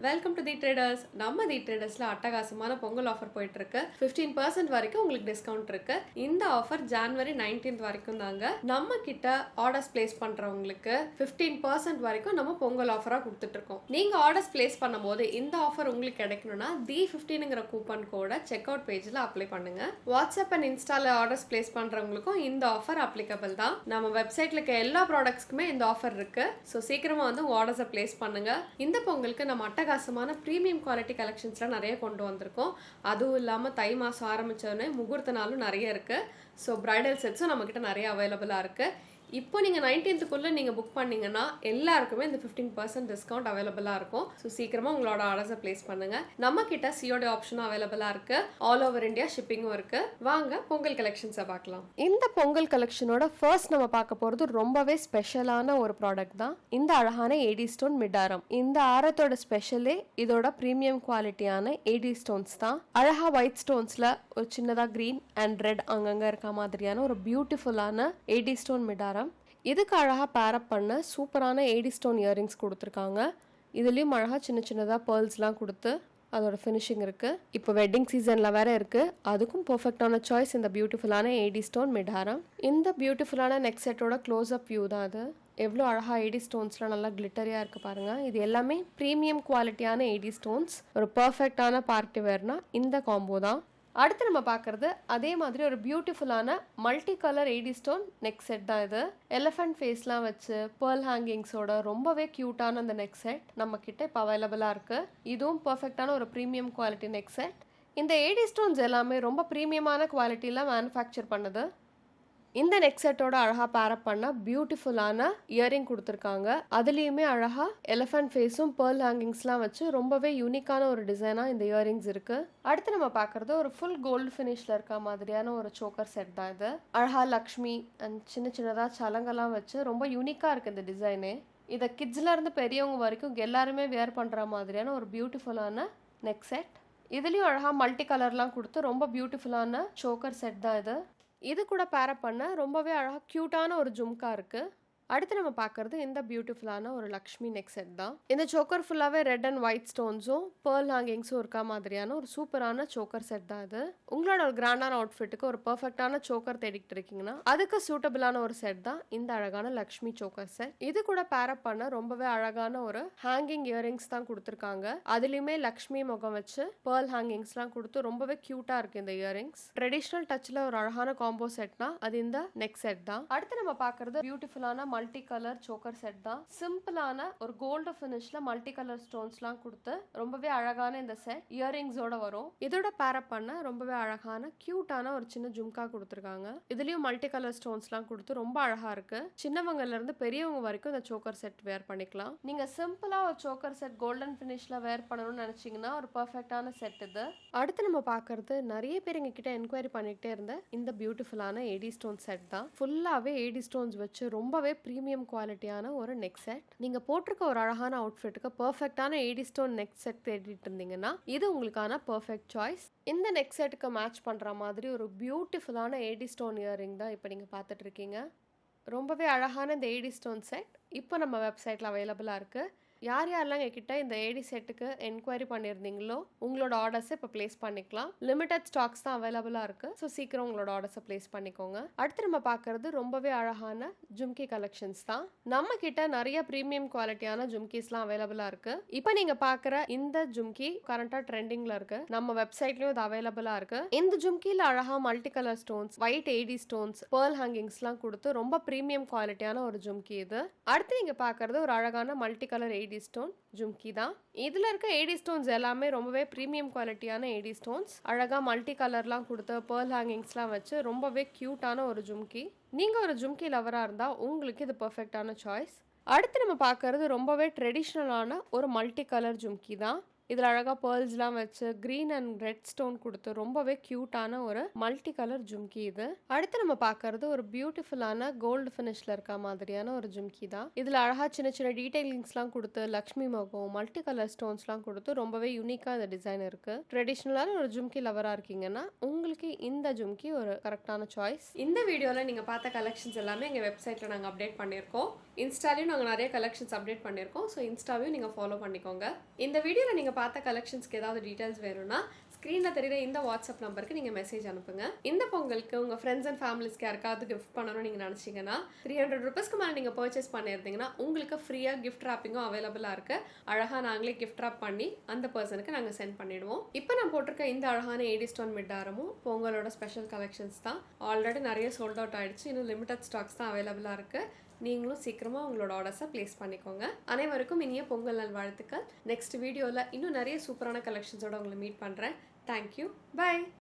Welcome to the traders. நம்ம தி ட்ரேடர்ஸ்ல அட்டகாசமான Pongal offer போயிட்டு இருக்கு. 15% வரைக்கும் உங்களுக்கு டிஸ்கவுண்ட் இருக்கு. இந்த ஆஃபர் ஜனவரி 19th வரைக்கும் தாங்க. நம்ம கிட்ட ஆர்டர்ஸ் பிளேஸ் பண்றவங்களுக்கு 15% வரைக்கும் நம்ம பொங்கல் ஆஃபரா கொடுத்துட்டு இருக்கோம். நீங்க ஆர்டர்ஸ் பிளேஸ் பண்ணும்போது இந்த ஆஃபர் உங்களுக்கு கிடைக்கணும்னா தி 15ங்கிற கூப்பன் கோட செக் அவுட் பேஜ்ல அப்ளை பண்ணுங்க. வாட்ஸ்அப் அண்ட் இன்ஸ்டால ஆர்டர்ஸ் பிளேஸ் பண்றவங்களுக்கும் இந்த ஆஃபர் அப்ளிகபிள் தான். நம்ம வெப்சைட்ல இருக்க எல்லா ப்ராடக்ட்ஸ்க்குமே இந்த ஆஃபர் இருக்கு. ஸோ சீக்கிரமா வந்து ஆர்டர்ஸை பிளேஸ் பண்ணுங்க. இந்த பொங்கலுக்கு நம்ம அட்டகாசமான ப்ரீமியம் குவாலிட்டி கலெக்ஷன்ஸ்லாம் நிறைய கொண்டு வந்திருக்கோம். அதுவும் இல்லாமல் தை மாதம் ஆரம்பித்தோடனே முகூர்த்த நாளும் நிறைய இருக்குது. ஸோ பிரைடல் செட்ஸும் நம்மக்கிட்ட நிறைய அவைலபிளாக இருக்குது. இப்போ நீங்கள் 19th நீங்கள் புக் பண்ணிங்கன்னா எல்லாருக்குமே இந்த 15% டிஸ்கவுண்ட் அவைலபிளாக இருக்கும். ஸோ சீக்கிரமாக உங்களோட ஆர்டர்ஸை பிளேஸ் பண்ணுங்கள். நம்ம கிட்ட சிஓடி ஆப்ஷனும் அவைலபிளாக இருக்குது. ஆல் ஓவர் இந்தியா ஷிப்பிங்கும் இருக்குது. வாங்க பொங்கல் கலெக்ஷன்ஸை பார்க்கலாம். இந்த பொங்கல் கலெக்ஷனோட ஃபர்ஸ்ட் நம்ம பார்க்க போகிறது ரொம்பவே ஸ்பெஷலான ஒரு ப்ராடக்ட் தான். இந்த அழகான ஏடி ஸ்டோன் மிடாரம். இந்த ஆரத்தோட ஸ்பெஷலே இதோட ப்ரீமியம் குவாலிட்டியான ஏடி ஸ்டோன்ஸ் தான். அழகா ஒயிட் ஸ்டோன்ஸில் ஒரு சின்னதாக க்ரீன் அண்ட் ரெட் அங்கங்கே இருக்க மாதிரியான ஒரு பியூட்டிஃபுல்லான ஏடி ஸ்டோன் மிடாரம். இதுக்கு அழகாக பேரப் பண்ண சூப்பரான ஏடி ஸ்டோன் இயரிங்ஸ் கொடுத்துருக்காங்க. இதுலேயும் அழகாக சின்ன சின்னதாக பேர்ல்ஸ்லாம் கொடுத்து அதோட ஃபினிஷிங் இருக்குது. இப்போ வெட்டிங் சீசனில் வேற இருக்குது. அதுக்கும் பர்ஃபெக்டான சாய்ஸ் இந்த பியூட்டிஃபுல்லான ஏடி ஸ்டோன் மிடாரம். இந்த பியூட்டிஃபுல்லான நெக் செட்டோட க்ளோஸ் அப் வியூ தான் அது. எவ்வளோ அழகாக ஏடி ஸ்டோன்ஸ்லாம் நல்லா கிளிட்டரியாக இருக்குது பாருங்கள். இது எல்லாமே ப்ரீமியம் குவாலிட்டியான ஏடி ஸ்டோன்ஸ். ஒரு பர்ஃபெக்டான பார்ட்டி வேர்னா இந்த காம்போ தான். அடுத்து நம்ம பார்க்குறது அதே மாதிரி ஒரு பியூட்டிஃபுல்லான multi colour A D stone neck set தான் இது. எலிஃபண்ட் ஃபேஸ்லாம் வச்சு பேர்ல் ஹேங்கிங்ஸோட ரொம்பவே க்யூட்டான அந்த நெக் செட் நம்ம கிட்ட இப்போ அவைலபிளாக இருக்குது. இதுவும் பர்ஃபெக்டான ஒரு ப்ரீமியம் குவாலிட்டி நெக் செட். இந்த ஏடி ஸ்டோன்ஸ் எல்லாமே ரொம்ப ப்ரீமியமான குவாலிட்டியில் மேனுஃபேக்சர் பண்ணுது. இந்த நெக் செட்டோட அழகா பேரப் பண்ண பியூட்டிஃபுல்லான இயரிங் கொடுத்துருக்காங்க. அதுலேயுமே அழகா எலிஃபண்ட் ஃபேஸும் பேர்ல் ஹேங்கிங்ஸ்லாம் வச்சு ரொம்பவே யூனிக்கான ஒரு டிசைனாக இந்த இயரிங்ஸ் இருக்கு. அடுத்து நம்ம பார்க்கறது ஒரு ஃபுல் கோல்டு ஃபினிஷ்ல இருக்க மாதிரியான ஒரு சோக்கர் செட் தான் இது. அழகா லக்ஷ்மி அண்ட் சின்ன சின்னதாக சலங்கெல்லாம் வச்சு ரொம்ப யூனிக்காக இருக்கு இந்த டிசைனே. இதை கிட்ஸ்ல இருந்து பெரியவங்க வரைக்கும் எல்லாருமே வேர் பண்ணுற மாதிரியான ஒரு பியூட்டிஃபுல்லான நெக் செட். இதுலேயும் அழகா மல்டி கலர்லாம் கொடுத்து ரொம்ப பியூட்டிஃபுல்லான சோக்கர் செட் தான் இது. இது கூட பேரப் பண்ண ரொம்பவே அழகாக க்யூட்டான ஒரு ஜும்கா இருக்குது. அடுத்து நம்ம பார்க்குறது இந்த பியூட்டிஃபுல்லான ஒரு லக்ஷ்மி நெக் செட் தான். இந்த சோக்கர் ஃபுல்லாகவே ரெட் அண்ட் ஒயிட் ஸ்டோன்ஸும் பேர்ல் ஹேங்கிங்ஸும் இருக்க மாதிரியான ஒரு சூப்பரான சோக்கர் செட் தான் இது. உங்களோட ஒரு கிராண்டான அவுட்ஃபிட்டுக்கு ஒரு பர்ஃபெக்டான சோக்கர் தேடிட்டு இருக்கீங்கன்னா அதுக்கு சூட்டபிளான ஒரு செட் தான் இந்த அழகான லக்ஷ்மி சோக்கர் செட். இது கூட பேரப் பண்ண ரொம்பவே அழகான ஒரு ஹேங்கிங் இயரிங்ஸ் தான் கொடுத்துருக்காங்க. அதுலேயுமே லக்ஷ்மி முகம் வச்சு பேர்ல் ஹேங்கிங்ஸ்லாம் கொடுத்து ரொம்பவே க்யூட்டாக இருக்குது இந்த இயரிங்ஸ். ட்ரெடிஷ்னல் டச்சில் ஒரு அழகான காம்போ செட்னா அது இந்த நெக் செட் தான். அடுத்து நம்ம பார்க்குறது பியூட்டிஃபுல்லான மல்டி கலர் சோக்கர் செட் தான். சிம்பிளான ஒரு கோல்டு ஃபினிஷ்ல மல்டி கலர் ஸ்டோன்ஸ்லாம் கொடுத்து ரொம்பவே அழகான இந்த செட் இயரிங்ஸோட வரும். இதோட பேரப் பண்ண ரொம்பவே அழகான கியூட்டான ஒரு சின்ன ஜும்கா கொடுத்துருக்காங்க. இதுலயும் மல்டி கலர் ஸ்டோன்ஸ்லாம் கொடுத்து ரொம்ப அழகா இருக்கு. சின்னவங்கல இருந்து பெரியவங்க வரைக்கும் இந்த சோக்கர் செட் வேர் பண்ணிக்கலாம். நீங்க சிம்பிளா ஒரு சோக்கர் செட் கோல்டன் ஃபினிஷ்ல வேர் பண்ணணும்னு நினைச்சீங்கன்னா ஒரு பர்ஃபெக்டான செட் இது. அடுத்து நம்ம பார்க்கறது நிறைய பேர் எங்க கிட்ட என்கொயரி பண்ணிக்கிட்டே இருந்த இந்த பியூட்டிஃபுல்லான ஏடி ஸ்டோன் செட் தான். ஃபுல்லாவே ஏடி ஸ்டோன்ஸ் வச்சு ரொம்பவே ப்ரீமியம் குவாலிட்டியான ஒரு நெக் செட். நீங்க போட்டிருக்க ஒரு அழகான அவுட்ஃபிட்டுக்கு பர்ஃபெக்டான ஏடி ஸ்டோன் நெக் செட் தேடிட்டு இருந்தீங்கன்னா இது உங்களுக்கான பர்ஃபெக்ட் சாய்ஸ். இந்த நெக் செட்டுக்கு மேட்ச் பண்ற மாதிரி ஒரு பியூட்டிஃபுல்லான ஏடி ஸ்டோன் இயரிங் தான் இப்போ நீங்க பார்த்துட்டு இருக்கீங்க. ரொம்பவே அழகான இந்த ஏடி ஸ்டோன் செட் இப்போ நம்ம வெப்சைட்ல அவைலபிளா இருக்கு. யார் யாரெல்லாம் என்கிட்ட இந்த ஏடி செட்டுக்கு என்கொயரி பண்ணியிருந்தீங்களோ உங்களோட ஆர்டர்ஸை இப்போ பிளேஸ் பண்ணிக்கலாம். லிமிடெட் ஸ்டாக்ஸ் தான் அவைலபிளாக இருக்குது. ஸோ சீக்கிரம் உங்களோட ஆர்டர்ஸை பிளேஸ் பண்ணிக்கோங்க. அடுத்து நம்ம பார்க்கறது ரொம்பவே அழகான ஜும்கி கலெக்ஷன்ஸ் தான். நம்ம கிட்ட நிறைய ப்ரீமியம் குவாலிட்டியான ஜும்கிஸ்லாம் அவைலபிளாக இருக்குது. இப்போ நீங்கள் பார்க்குற இந்த ஜும்கி கரண்டாக ட்ரெண்டிங்கில் இருக்குது. நம்ம வெப்சைட்லேயும் இது அவைலபிளாக இருக்குது. இந்த ஜும்கியில் அழகாக multi colour stones, white A D stones, pearl ஹேங்கிங்ஸ்லாம் கொடுத்து ரொம்ப ப்ரீமியம் குவாலிட்டியான ஒரு ஜும்கி இது. அடுத்து நீங்கள் பார்க்குறது ஒரு அழகான multi colour A D stone jhumki தான். இதுல இருக்க ஏடி ஸ்டோன்ஸ் எல்லாமே ரொம்பவே ப்ரீமியம் குவாலிட்டியான ஏடி ஸ்டோன்ஸ். அழகா மல்டி கலர்லாம் கொடுத்து பேர்ல் ஹேங்கிங்ஸ்லாம் வச்சு ரொம்பவே கியூட்டான ஒரு ஜும்கி. நீங்க ஒரு ஜும்கி லவரா இருந்தா உங்களுக்கு இது பர்ஃபெக்டான சாய்ஸ். அடுத்து நம்ம பார்க்கறது ரொம்பவே ட்ரெடிஷ்னலான ஒரு மல்டி கலர் ஜும்கி தான். இதில் அழகாக பேர்ல்ஸ்லாம் வச்சு க்ரீன் அண்ட் ரெட் ஸ்டோன் கொடுத்து ரொம்பவே க்யூட்டான ஒரு மல்டி கலர் ஜும்கி இது. அடுத்து நம்ம பார்க்கறது ஒரு பியூட்டிஃபுல்லான கோல்டு ஃபினிஷ்ல இருக்க மாதிரியான ஒரு ஜும்கி தான். இதில் அழகாக சின்ன சின்ன டீடைலிங்ஸ்லாம் கொடுத்து லக்ஷ்மி முகம் மல்டி கலர் ஸ்டோன்ஸ்லாம் கொடுத்து ரொம்பவே யூனிக்காக இந்த டிசைன் இருக்கு. ட்ரெடிஷ்னலான ஒரு ஜும்கி லவராக இருக்கீங்கன்னா உங்களுக்கு இந்த ஜும்கி ஒரு கரெக்டான சாய்ஸ். இந்த வீடியோவில் நீங்கள் பார்த்த கலெக்ஷன்ஸ் எல்லாமே எங்கள் வெப்சைட்டில் நாங்கள் அப்டேட் பண்ணியிருக்கோம். இன்ஸ்டாலையும் நாங்கள் நிறைய கலெக்ஷன்ஸ் அப்டேட் பண்ணியிருக்கோம். ஸோ இன்ஸ்டாவையும் நீங்கள் ஃபாலோ பண்ணிக்கோங்க. இந்த வீடியோவில் நீங்கள் பார்த்த கலெக்ஷன்ஸ்க்கு ஏதாவது டீட்டெயில்ஸ் வேணும்னா ஸ்க்ரீனில் தெரியுற இந்த வாட்ஸ்அப் நம்பருக்கு நீங்கள் மெசேஜ் அனுப்புங்க. இந்த பொங்கலுக்கு உங்கள் ஃப்ரெண்ட்ஸ் அண்ட் ஃபேமிலிஸ்க்கு யாருக்காவது கிஃப்ட் பண்ணணும்னு நீங்கள் நினச்சிங்கன்னா 300 ருபீஸ்க்கு மேலே நீங்கள் பர்ச்சேஸ் பண்ணியிருந்தீங்கன்னா உங்களுக்கு ஃப்ரீயாக கிஃப்ட் ராப்பிங்கும் அவைலபிளாக இருக்குது. அழகாக நாங்களே கிஃப்ட் ராப் பண்ணி அந்த பர்சனுக்கு நாங்கள் சென்ட் பண்ணிடுவோம். இப்போ நான் போட்டிருக்க இந்த அழகான ஏடி ஸ்டோன் மிட்டாரமும் பொங்கலோட ஸ்பெஷல் கலெக்ஷன்ஸ் தான். ஆல்ரெடி நிறைய சோல்ட் அவுட் ஆகிடுச்சு. இன்னும் லிமிடெட் ஸ்டாக்ஸ் தான் அவைலபிளாக இருக்குது. நீங்களும் சீக்கிரமாக உங்களோட ஆர்டர்ஸை ப்ளேஸ் பண்ணிக்கோங்க. அனைவருக்கும் இனிய பொங்கல் நல் வாழ்த்துக்கள். நெக்ஸ்ட் வீடியோவில் இன்னும் நிறைய சூப்பரான கலெக்ஷன்ஸோட உங்களை மீட் பண்ணுறேன். தேங்க்யூ. பை.